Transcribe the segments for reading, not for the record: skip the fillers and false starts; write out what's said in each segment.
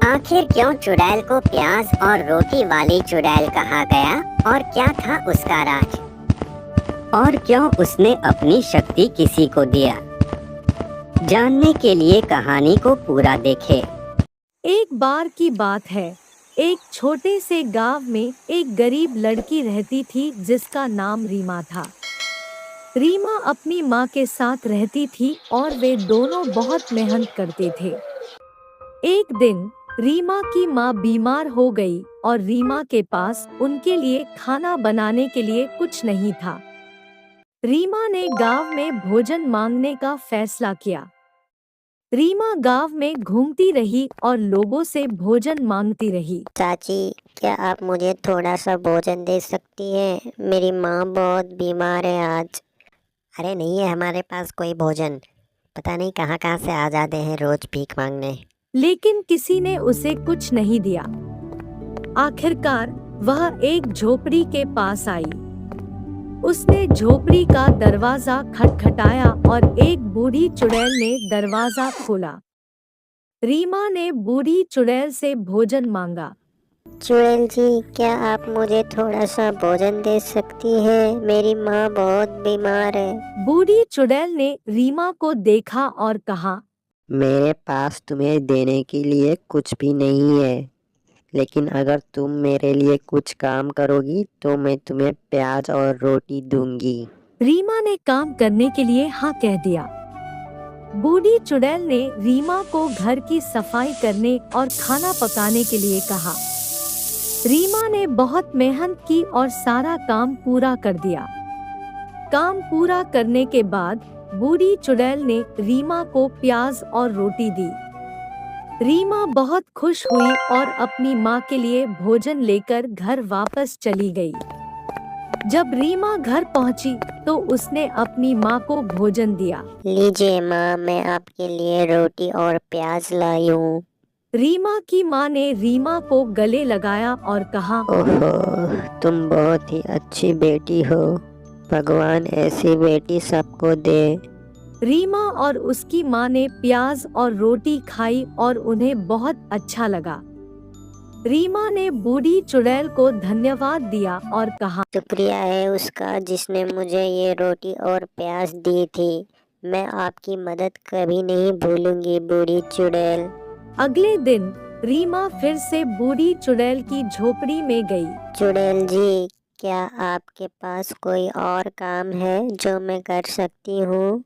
आखिर क्यों चुड़ैल को प्याज और रोटी वाली चुड़ैल कहा गया और क्या था उसका राज? और क्यों उसने अपनी शक्ति किसी को दिया? जानने के लिए कहानी को पूरा देखें। एक बार की बात है। एक छोटे से गांव में एक गरीब लड़की रहती थी जिसका नाम रीमा था। रीमा अपनी माँ के साथ रहती थी और वे दोनों बहुत मेहनत करते थे। एक दिन रीमा की माँ बीमार हो गई और रीमा के पास उनके लिए खाना बनाने के लिए कुछ नहीं था। रीमा ने गांव में भोजन मांगने का फैसला किया। रीमा गांव में घूमती रही और लोगों से भोजन मांगती रही। चाची, क्या आप मुझे थोड़ा सा भोजन दे सकती हैं? मेरी माँ बहुत बीमार है आज। अरे नहीं है हमारे पास कोई भोजन। पता नहीं कहाँ कहाँ से आ जाते हैं रोज भीख मांगने। लेकिन किसी ने उसे कुछ नहीं दिया। आखिरकार वह एक झोपड़ी के पास आई। उसने झोपड़ी का दरवाजा खटखटाया और एक बूढ़ी चुड़ैल ने दरवाजा खोला। रीमा ने बूढ़ी चुड़ैल से भोजन मांगा। चुड़ैल जी, क्या आप मुझे थोड़ा सा भोजन दे सकती हैं? मेरी माँ बहुत बीमार है। बूढ़ी चुड़ैल ने रीमा को देखा और कहा, मेरे पास तुम्हें देने के लिए कुछ भी नहीं है, लेकिन अगर तुम मेरे लिए कुछ काम करोगी तो मैं तुम्हें प्याज और रोटी दूंगी। रीमा ने काम करने के लिए हाँ कह दिया। बूढ़ी चुड़ैल ने रीमा को घर की सफाई करने और खाना पकाने के लिए कहा। रीमा ने बहुत मेहनत की और सारा काम पूरा कर दिया। काम पूरा करने के बाद बूढ़ी चुड़ैल ने रीमा को प्याज और रोटी दी। रीमा बहुत खुश हुई और अपनी माँ के लिए भोजन लेकर घर वापस चली गई। जब रीमा घर पहुंची तो उसने अपनी माँ को भोजन दिया। लीजिए माँ, मैं आपके लिए रोटी और प्याज लाई हूँ। रीमा की माँ ने रीमा को गले लगाया और कहा, ओहो, तुम बहुत ही अच्छी बेटी हो। भगवान ऐसी बेटी सबको दे। रीमा और उसकी माँ ने प्याज और रोटी खाई और उन्हें बहुत अच्छा लगा। रीमा ने बूढ़ी चुड़ैल को धन्यवाद दिया और कहा, शुक्रिया है उसका जिसने मुझे ये रोटी और प्याज दी थी। मैं आपकी मदद कभी नहीं भूलूंगी बूढ़ी चुड़ैल। अगले दिन रीमा फिर से बूढ़ी चुड़ैल की झोपड़ी में गई। चुड़ैल जी, क्या आपके पास कोई और काम है जो मैं कर सकती हूँ?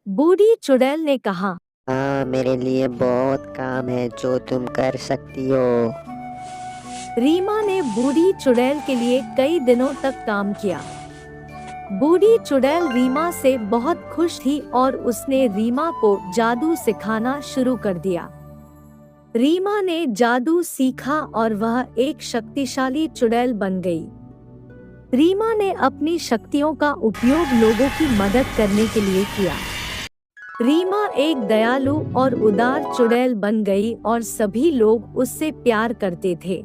बूढ़ी चुड़ैल ने कहा, हाँ, मेरे लिए बहुत काम है जो तुम कर सकती हो। रीमा ने बूढ़ी चुड़ैल के लिए कई दिनों तक काम किया। बूढ़ी चुड़ैल रीमा से बहुत खुश थी और उसने रीमा को जादू सिखाना शुरू कर दिया। रीमा ने जादू सीखा और वह एक शक्तिशाली चुड़ैल बन गई। रीमा ने अपनी शक्तियों का उपयोग लोगों की मदद करने के लिए किया। रीमा एक दयालु और उदार चुड़ैल बन गई और सभी लोग उससे प्यार करते थे।